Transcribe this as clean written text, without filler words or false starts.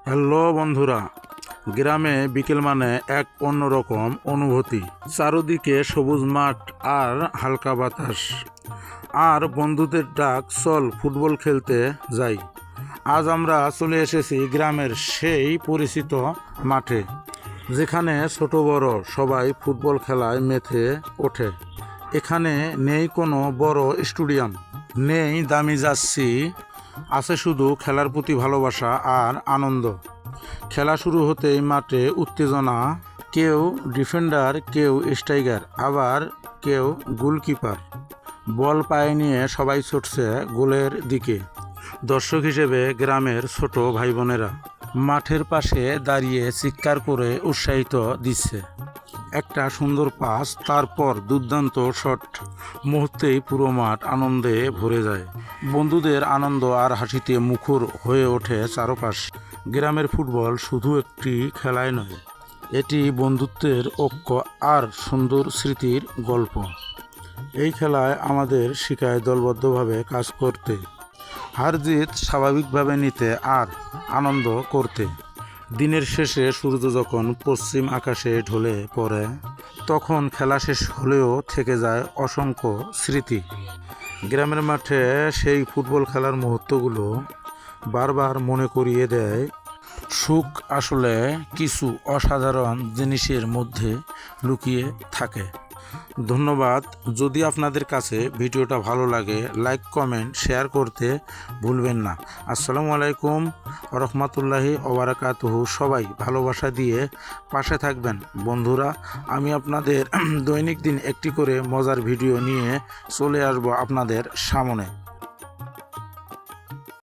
Hello বন্ধুরা, গ্রামে বিকেল মানে এক অন্যরকম অনুভূতি। চারদিকে সবুজ মাঠ আর হালকা বাতাস, আর বন্ধুদের ডাক, চল ফুটবল খেলতে যাই। আজ আমরা চলে এসেছি গ্রামের সেই পরিচিত মাঠে, যেখানে ছোট বড় সবাই ফুটবল খেলায় মেতে ওঠে। এখানে নেই কোনো বড় স্টেডিয়াম, নেই দামি জার্সি, আছে শুধু খেলার প্রতি ভালোবাসা আর আনন্দ। খেলা শুরু হতেই মাঠে উত্তেজনা, কেউ ডিফেন্ডার, কেউ স্ট্রাইকার, আবার কেউ গোলকিপার। বল পায়ে নিয়ে সবাই ছুটছে গোলের দিকে। দর্শক হিসেবে গ্রামের ছোট ভাই বোনেরা মাঠের পাশে দাঁড়িয়ে চিৎকার করে উৎসাহিত দিচ্ছে। একটা সুন্দর পাস, তারপর দুর্দান্ত শট, মুহূর্তেই পুরো মাঠ আনন্দে ভরে যায়। বন্ধুদের আনন্দ আর হাসিতে মুখর হয়ে ওঠে চারপাশ। গ্রামের ফুটবল শুধু একটি খেলাই নয়, এটি বন্ধুত্বের ঐক্য আর সুন্দর স্মৃতির গল্প। এই খেলায় আমাদের শেখায় দলবদ্ধভাবে কাজ করতে, হার জিত স্বাভাবিকভাবে নিতে আর আনন্দ করতে। দিনের শেষে সূর্য যখন পশ্চিম আকাশে ঢলে পড়ে, তখন খেলা শেষ হলেও থেকে যায় অসংখ্য স্মৃতি। গ্রামের মাঠে সেই ফুটবল খেলার মুহূর্তগুলো বারবার মনে করিয়ে দেয়, সুখ আসলে কিছু অসাধারণ জিনিসের মধ্যে লুকিয়ে থাকে। ধন্যবাদ। যদি আপনাদের কাছে ভিডিওটা ভালো লাগে, লাইক, কমেন্ট, শেয়ার করতে ভুলবেন না। আসসালামু আলাইকুম রহমতুল্লাহি ওবারাকাতুহু। সবাই ভালোবাসা দিয়ে পাশে থাকবেন বন্ধুরা। আমি আপনাদের দৈনিক দিন একটি করে মজার ভিডিও নিয়ে চলে আসব আপনাদের সামনে।